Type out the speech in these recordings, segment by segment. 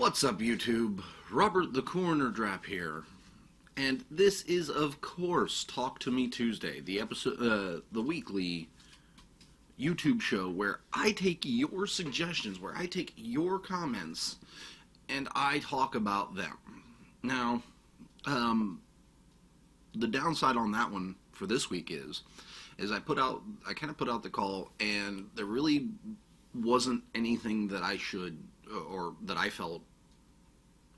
What's up, YouTube? Robert the Coroner Drap here, and this is, of course, Talk to Me Tuesday, the weekly YouTube show where I take your suggestions, where I take your comments, and I talk about them. Now, the downside on that one for this week is I kind of put out the call, and there really wasn't anything that I should or that I felt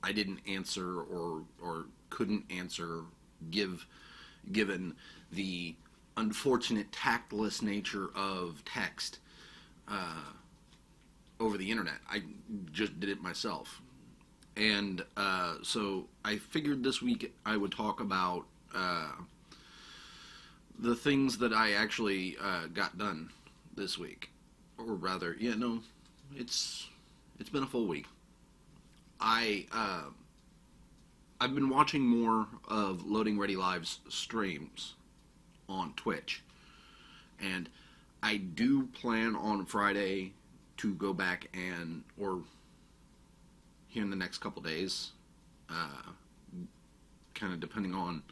I didn't answer or couldn't answer given the unfortunate tactless nature of text over the internet. I just did it myself. And so I figured this week I would talk about the things that I actually got done this week. Or rather, it's been a full week. I've been watching more of Loading Ready Live's streams on Twitch, and I do plan on Friday to go back or here in the next couple days, kind of depending on,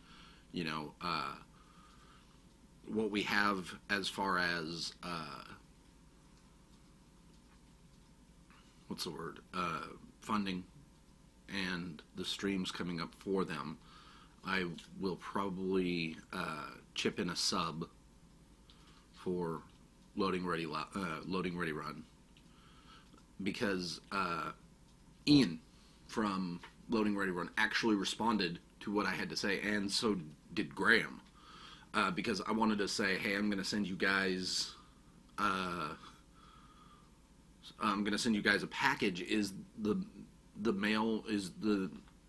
what we have as far as, funding and the streams coming up for them. I will probably chip in a sub for Loading Ready Run, because Ian from Loading Ready Run actually responded to what I had to say, and so did Graham, because I wanted to say, hey, I'm going to send you guys a package. Is the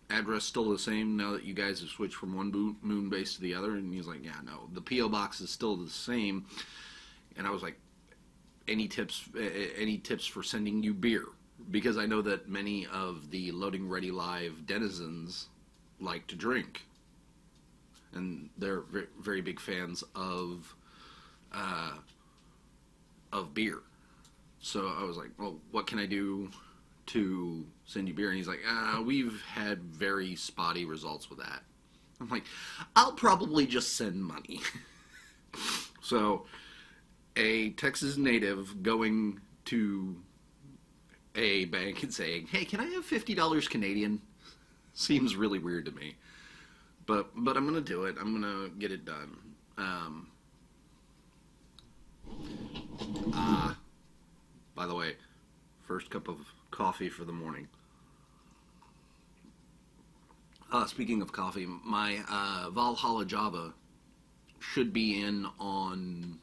address still the same now that you guys have switched from one moon base to the other? And he's like, yeah, no, the P.O. box is still the same. And I was like, any tips for sending you beer? Because I know that many of the Loading Ready Live denizens like to drink, and they're very, very big fans of beer. So I was like, well, what can I do to send you beer? And he's like, we've had very spotty results with that. I'm like, I'll probably just send money. So a Texas native going to a bank and saying, hey, can I have $50 Canadian? Seems really weird to me. But I'm going to do it. I'm going to get it done. By the way, first cup of coffee for the morning. Speaking of coffee, my Valhalla Java should be in on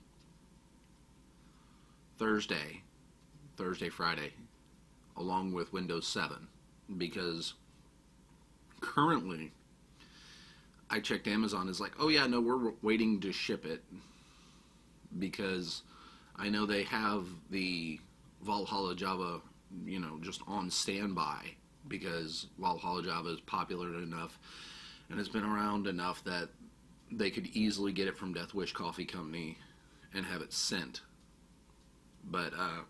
Thursday, Friday, along with Windows 7, because currently I checked Amazon, is like, oh yeah, no, we're waiting to ship it, because I know they have the Valhalla Java, just on standby, because Valhalla Java is popular enough and has been around enough that they could easily get it from Death Wish Coffee Company and have it sent. But I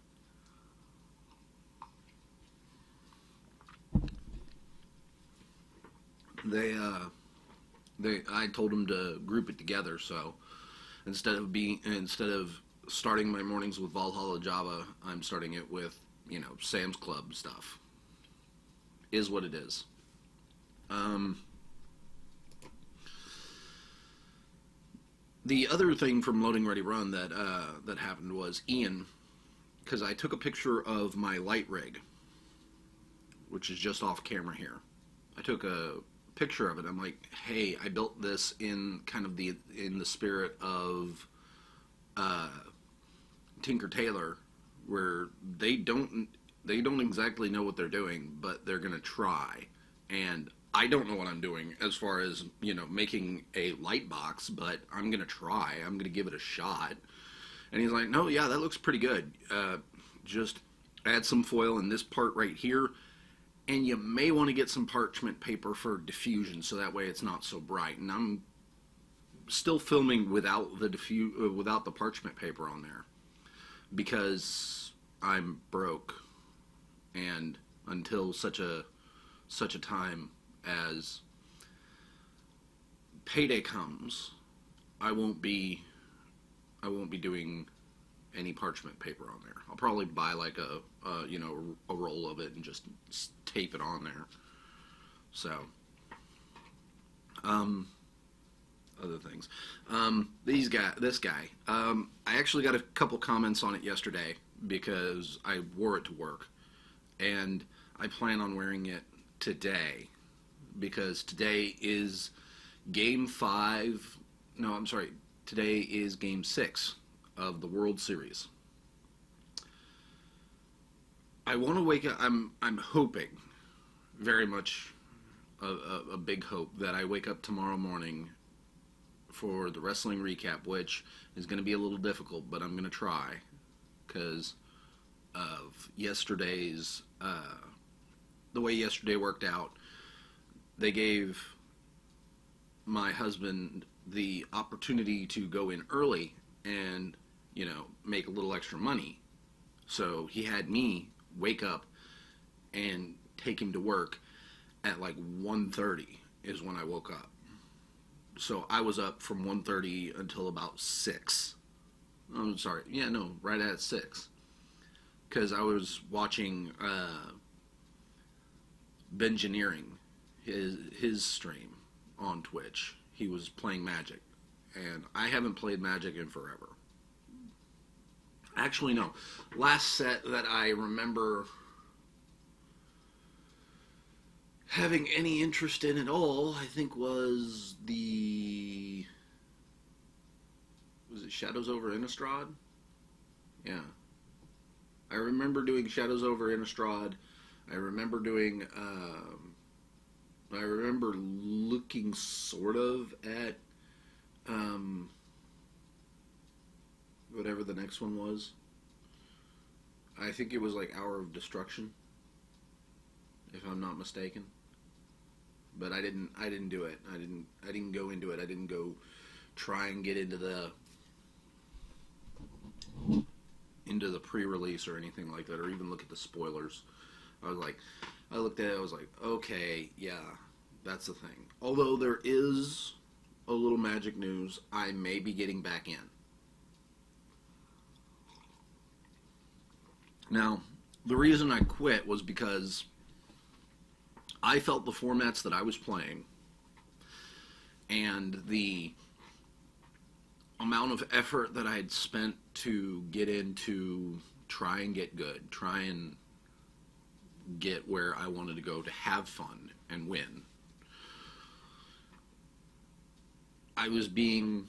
told them to group it together, so instead of starting my mornings with Valhalla Java, I'm starting it with, Sam's Club stuff. Is what it is. The other thing from Loading Ready Run that happened was Ian, because I took a picture of my light rig, which is just off camera here. I took a picture of it. I'm like, hey, I built this in kind of in the spirit of Tinker Tailor, where they don't exactly know what they're doing, but they're gonna try. And I don't know what I'm doing as far as, making a light box, but I'm gonna try. I'm gonna give it a shot. And he's like, no, yeah, that looks pretty good. Just add some foil in this part right here, and you may want to get some parchment paper for diffusion, so that way it's not so bright. And I'm still filming without the parchment paper on there, because I'm broke, and until such a such a time as payday comes, I won't be doing any parchment paper on there. I'll probably buy like a roll of it and just tape it on there. So, other things. This guy. I actually got a couple comments on it yesterday because I wore it to work, and I plan on wearing it today because today is Game 5. No, I'm sorry. Today is Game 6 of the World Series. I want to wake up. I'm hoping, very much, a big hope that I wake up tomorrow morning for the wrestling recap, which is going to be a little difficult, but I'm going to try because of yesterday's the way yesterday worked out. They gave my husband the opportunity to go in early and, make a little extra money. So he had me wake up and take him to work at like 1:30 is when I woke up. So I was up from 1:30 until about 6. I'm sorry. Yeah, no, right at 6. Because I was watching Bengineering, his stream on Twitch. He was playing Magic. And I haven't played Magic in forever. Actually, no. Last set that I remember having any interest in at all, I think was it Shadows over Innistrad? Yeah. I remember doing Shadows over Innistrad. I remember looking sort of at whatever the next one was. I think it was like Hour of Destruction, if I'm not mistaken. But I didn't do it. I didn't go into it. I didn't go try and get into the pre-release or anything like that, or even look at the spoilers. I looked at it, I was like, okay, yeah, that's the thing. Although there is a little Magic news, I may be getting back in. Now, the reason I quit was because I felt the formats that I was playing and the amount of effort that I had spent to get into try and get good, try and get where I wanted to go to have fun and win. I was being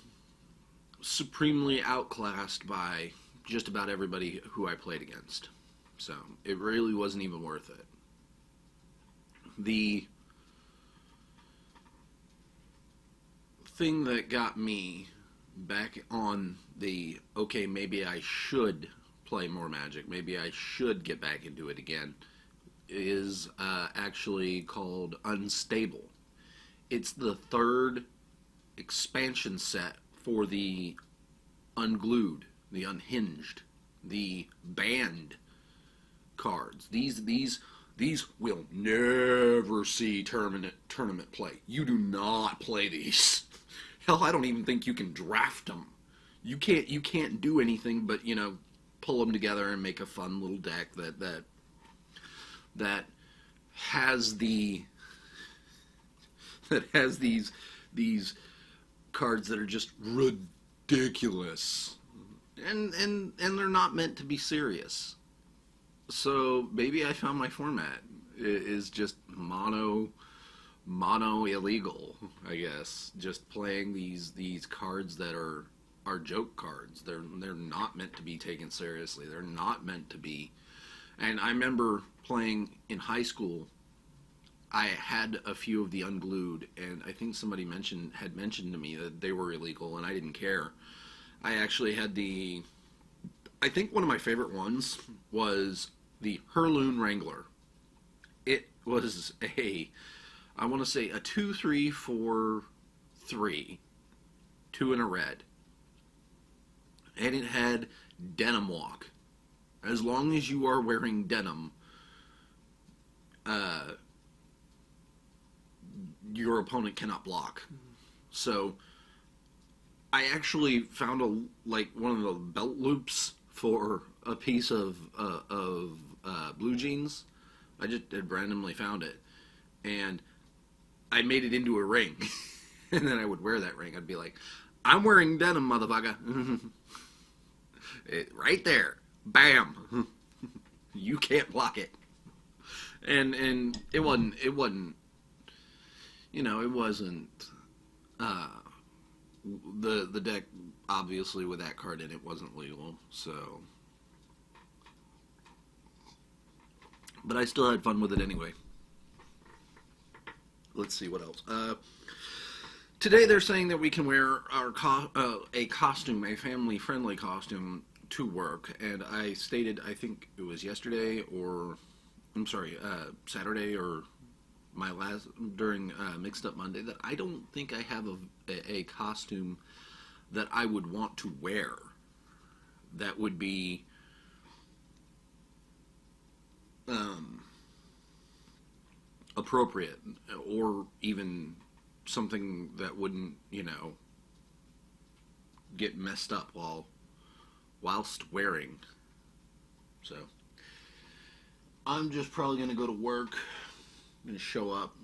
supremely outclassed by just about everybody who I played against. So it really wasn't even worth it. The thing that got me back on the, okay, maybe I should play more Magic, maybe I should get back into it again, is actually called Unstable. It's the third expansion set for the Unglued, the Unhinged, the Banned cards. These will never see tournament play. You do not play these. Hell, I don't even think you can draft them. You can't do anything but, pull them together and make a fun little deck that has these cards that are just ridiculous. And they're not meant to be serious. So maybe I found my format. It is just mono illegal, I guess. Just playing these cards that are joke cards. They're not meant to be taken seriously. They're not meant to be. And I remember playing in high school. I had a few of the Unglued, and I think somebody had mentioned to me that they were illegal, and I didn't care. I actually had I think one of my favorite ones was the Heirloom Wrangler. It was I want to say a 2-3-4-3, 2 and a red. And it had Denim Walk. As long as you are wearing denim, your opponent cannot block. So I actually found one of the belt loops for a piece of blue jeans. I just had randomly found it, and I made it into a ring. And then I would wear that ring. I'd be like, I'm wearing denim, motherfucker. Right there. Bam. You can't block it. And it wasn't it wasn't the deck, obviously, with that card in it wasn't legal, so, but I still had fun with it anyway. Let's see what else. Today they're saying that we can wear a costume, a family-friendly costume, to work, and I stated, I think it was yesterday, or I'm sorry, Saturday, or during Mixed Up Monday, that I don't think I have a costume that I would want to wear that would be appropriate, or even something that wouldn't, get messed up whilst wearing. So I'm just probably going to go to work. I'm going to show up.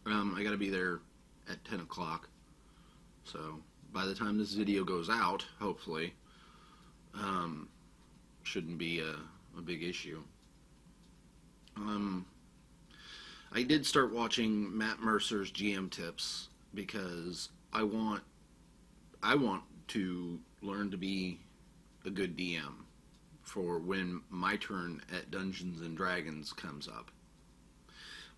I got to be there at 10 o'clock. So by the time this video goes out, hopefully, shouldn't be a big issue. I did start watching Matt Mercer's GM tips because I want to learn to be a good DM for when my turn at Dungeons and Dragons comes up,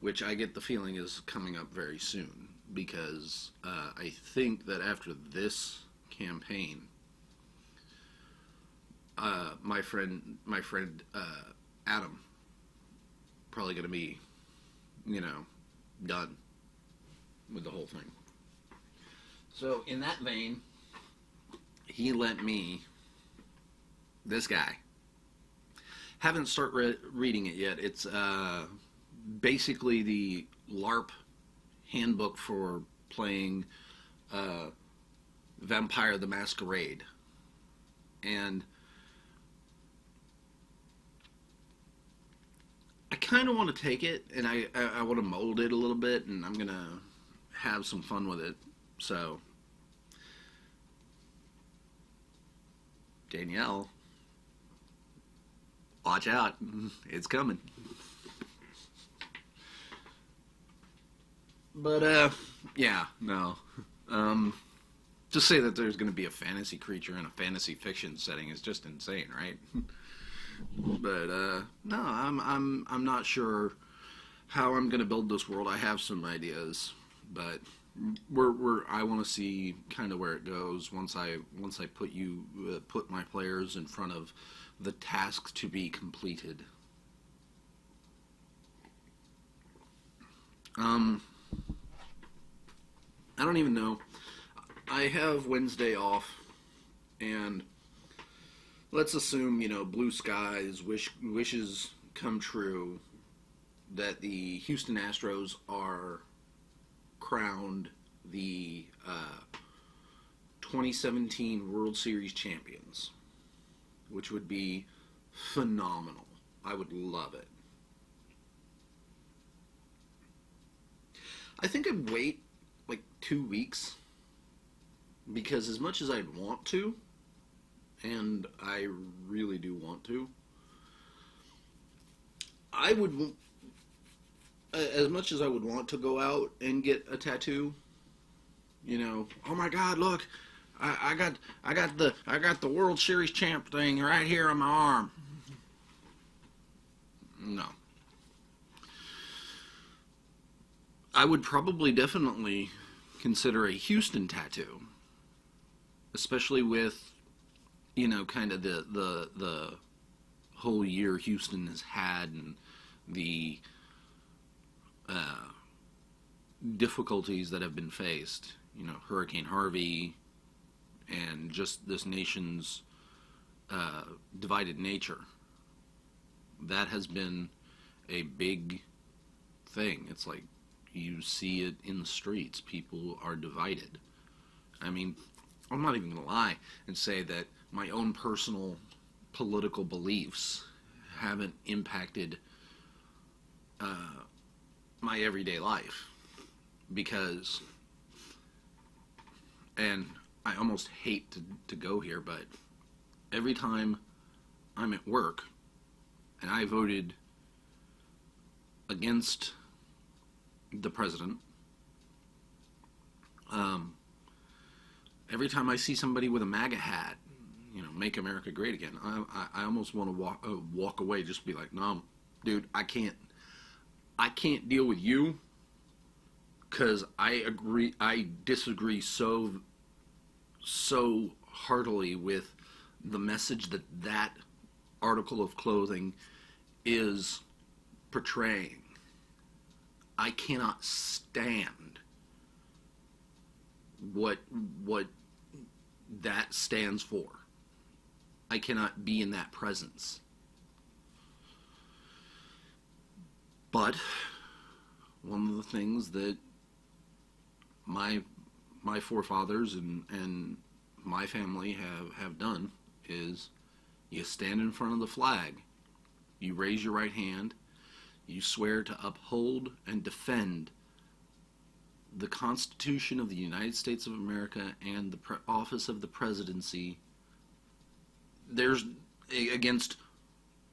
which I get the feeling is coming up very soon, because I think that after this campaign, my friend Adam, probably going to be, done with the whole thing. So in that vein, he lent me this guy. Haven't started reading it yet. It's basically the LARP handbook for playing Vampire the Masquerade. And I kind of want to take it, and I want to mold it a little bit, and I'm going to have some fun with it. So, Danielle, watch out. It's coming. But, yeah, no. Just say that there's going to be a fantasy creature in a fantasy fiction setting is just insane, right? But, no, I'm not sure how I'm going to build this world. I have some ideas, but I want to see kind of where it goes once I put my players in front of the tasks to be completed. I don't even know. I have Wednesday off, and let's assume, blue skies, wishes come true, that the Houston Astros are crowned the 2017 World Series champions, which would be phenomenal. I would love it. I think I'd wait like 2 weeks, because as much as I'd want to, and I really do want to, as much as I would want to go out and get a tattoo, oh my God, look, I got the World Series champ thing right here on my arm. No. I would probably definitely consider a Houston tattoo, especially with, kind of the whole year Houston has had, and the difficulties that have been faced. Hurricane Harvey, and just this nation's divided nature. That has been a big thing. It's like you see it in the streets. People are divided. I mean, I'm not even going to lie and say that my own personal political beliefs haven't impacted my everyday life, because, and I almost hate to go here, but every time I'm at work and I voted against the president, every time I see somebody with a MAGA hat, make America great again, I almost want to walk away, just be like, no, dude, I can't deal with you, because I disagree so heartily with the message that article of clothing is portraying. I cannot stand what that stands for. I cannot be in that presence. But one of the things that my forefathers and my family have done is, you stand in front of the flag, you raise your right hand, you swear to uphold and defend the Constitution of the United States of America and the office of the presidency. There's against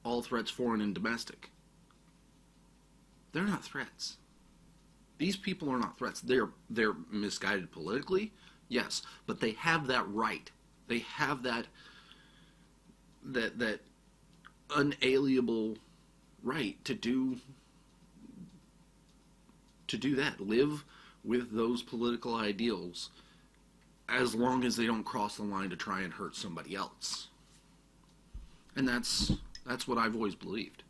all threats, foreign and domestic. They're not threats. These people are not threats. They're misguided politically, yes, but they have that right. They have that unalienable right to do that. Live with those political ideals, as long as they don't cross the line to try and hurt somebody else. And that's what I've always believed.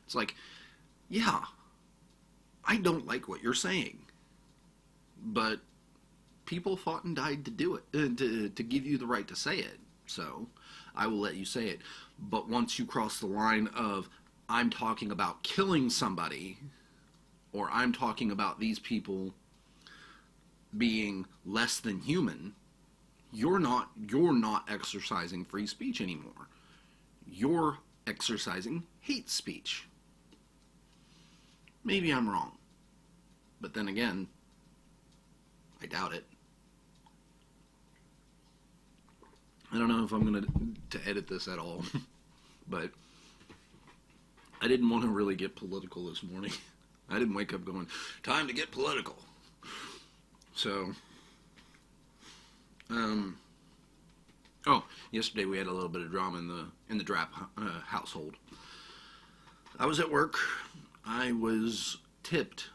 It's like, yeah, I don't like what you're saying, but people fought and died to do it, to give you the right to say it. So I will let you say it. But once you cross the line of, I'm talking about killing somebody, or I'm talking about these people being less than human, you're not exercising free speech anymore. You're exercising hate speech. Maybe I'm wrong, but then again, I doubt it. I don't know if I'm going to edit this at all, but I didn't want to really get political this morning. I didn't wake up going, time to get political. So, yesterday we had a little bit of drama in the Drapp household. I was at work. I was tipped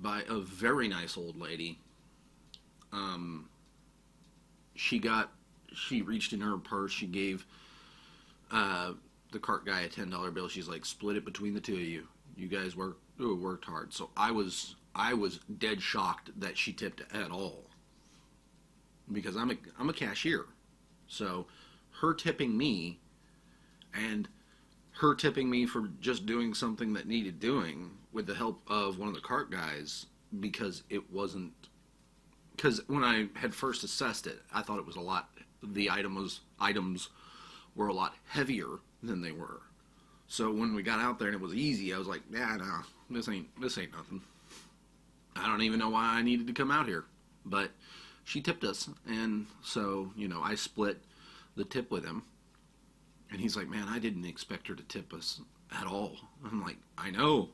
by a very nice old lady. She reached in her purse. She gave the cart guy a $10 bill. She's like, split it between the two of you. You guys worked hard. So I was dead shocked that she tipped at all, because I'm a cashier. So her tipping me, and her tipping me for just doing something that needed doing with the help of one of the cart guys, because when I had first assessed it, I thought it was the items were a lot heavier than they were. So when we got out there and it was easy, I was like, yeah, no, this ain't nothing. I don't even know why I needed to come out here. But she tipped us, and so, I split the tip with him. And he's like, man, I didn't expect her to tip us at all. I'm like, I know.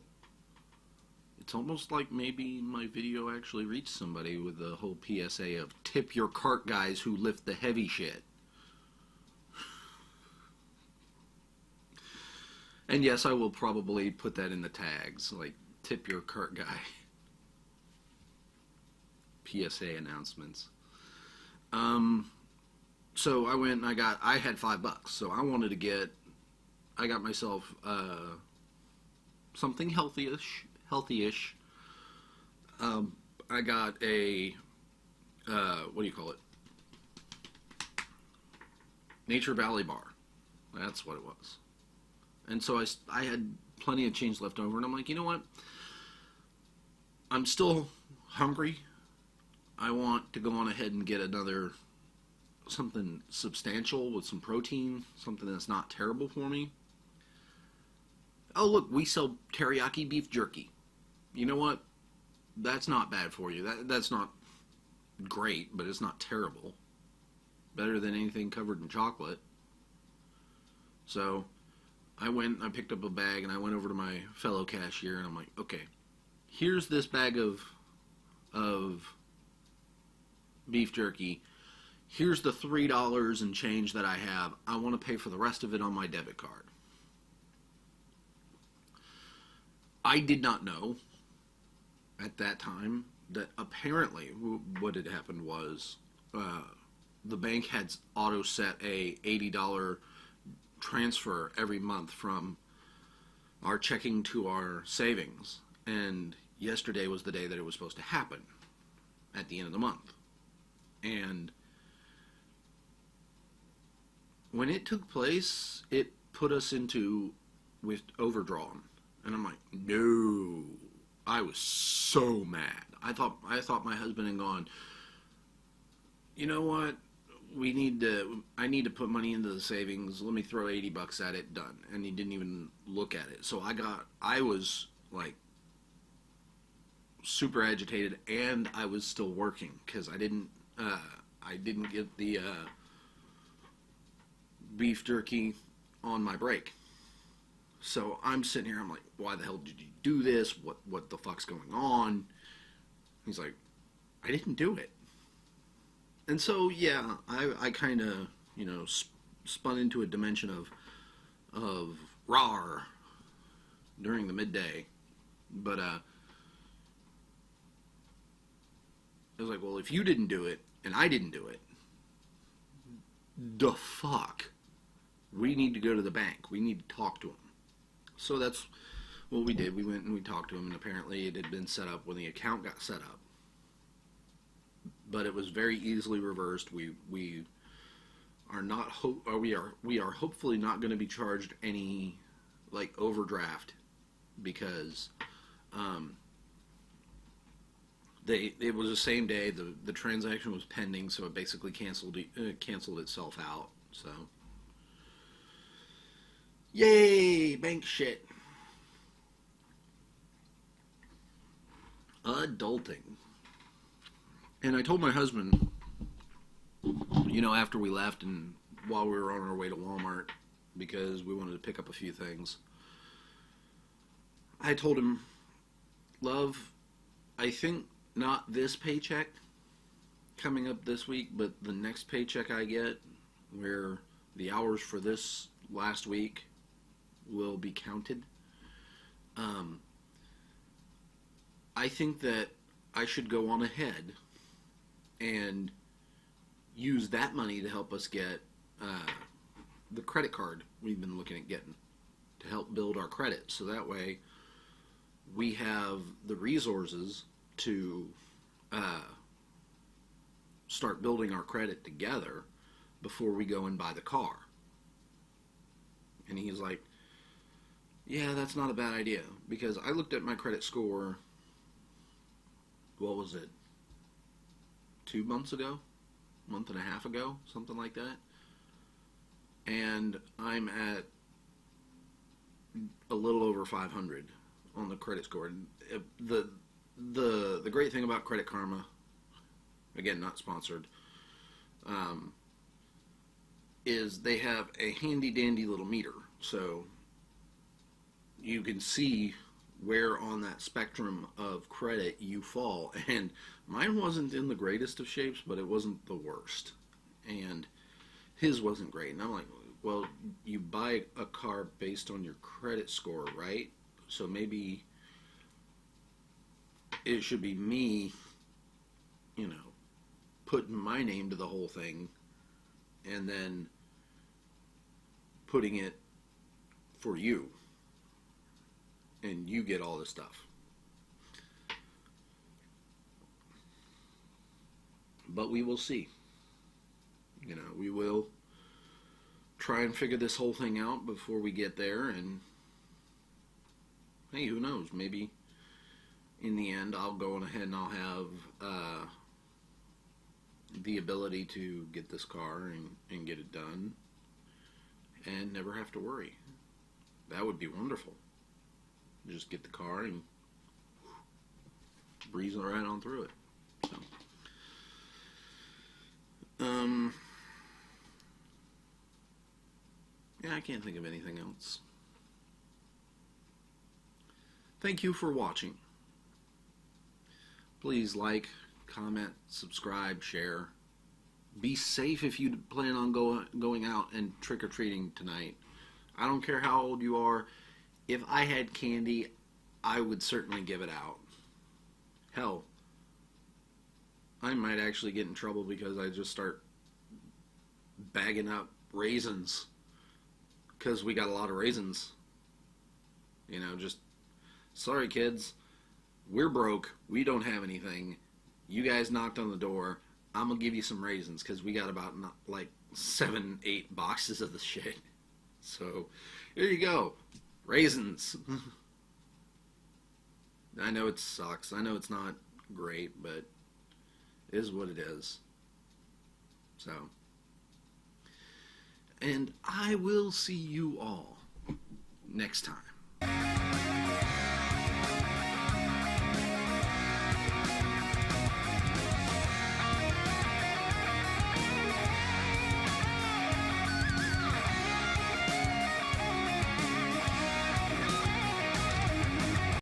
It's almost like maybe my video actually reached somebody with the whole PSA of tip your cart guys who lift the heavy shit. And yes, I will probably put that in the tags, like, tip your cart guy. PSA announcements. So I went and I had $5, so I got myself something healthy-ish. I got a, what do you call it? Nature Valley bar. That's what it was. And so I had plenty of change left over, and I'm like, you know what? I'm still hungry. I want to go on ahead and get another something substantial with some protein, something that's not terrible for me. Oh, look, we sell teriyaki beef jerky. You know what? That's not bad for you. That's not great, but it's not terrible. Better than anything covered in chocolate. So I went, I picked up a bag, and I went over to my fellow cashier, and I'm like, okay, here's this bag of beef jerky. Here's the $3 and change that I have. I want to pay for the rest of it on my debit card. I did not know at that time that apparently what had happened was the bank had auto set a $80 transfer every month from our checking to our savings, and yesterday was the day that it was supposed to happen at the end of the month. And when it took place, it put us into with overdrawn, and I'm like, no. I was so mad. I thought my husband had gone, you know what? I need to put money into the savings. Let me throw $80 at it, done. And he didn't even look at it. So I was like super agitated, and I was still working because I didn't get the beef jerky on my break. So I'm sitting here, I'm like, why the hell did you do this? What the fuck's going on? He's like, I didn't do it. And so, yeah, I kind of, spun into a dimension of rawr during the midday. But I was like, well, if you didn't do it and I didn't do it, the fuck? We need to go to the bank. We need to talk to them. So that's what we did. We went and we talked to him, and apparently it had been set up when the account got set up. But it was very easily reversed. We are not we are hopefully not going to be charged any like overdraft because it was the same day the transaction was pending, so it basically canceled itself out. So. Yay, bank shit. Adulting. And I told my husband, after we left and while we were on our way to Walmart, because we wanted to pick up a few things, I told him, love, I think not this paycheck coming up this week, but the next paycheck I get, where the hours for this last week will be counted. I think that I should go on ahead and use that money to help us get the credit card we've been looking at getting to help build our credit. So that way we have the resources to start building our credit together before we go and buy the car. And he's like, yeah, that's not a bad idea, because I looked at my credit score, what was it, 2 months ago, month and a half ago, something like that, and I'm at a little over 500 on the credit score. The great thing about Credit Karma, again, not sponsored, is they have a handy dandy little meter, so you can see where on that spectrum of credit you fall. And mine wasn't in the greatest of shapes, but it wasn't the worst. And his wasn't great. And I'm like, well, you buy a car based on your credit score, right? So maybe it should be me, putting my name to the whole thing and then putting it for you. And you get all this stuff. But we will see. We will try and figure this whole thing out before we get there. And hey, who knows? Maybe in the end, I'll go on ahead and I'll have the ability to get this car and get it done and never have to worry. That would be wonderful. Just get the car and breeze right on through it. So, yeah, I can't think of anything else. Thank you for watching. Please like, comment, subscribe, share. Be safe if you plan on going out and trick-or-treating tonight. I don't care how old you are. If I had candy, I would certainly give it out. Hell, I might actually get in trouble because I just start bagging up raisins because we got a lot of raisins. You know, just, sorry kids, we're broke, we don't have anything, you guys knocked on the door, I'm gonna give you some raisins because we got about like 7-8 boxes of the shit. So here you go, raisins. I know it sucks, I know it's not great, but it is what it is. So, and I will see you all next time.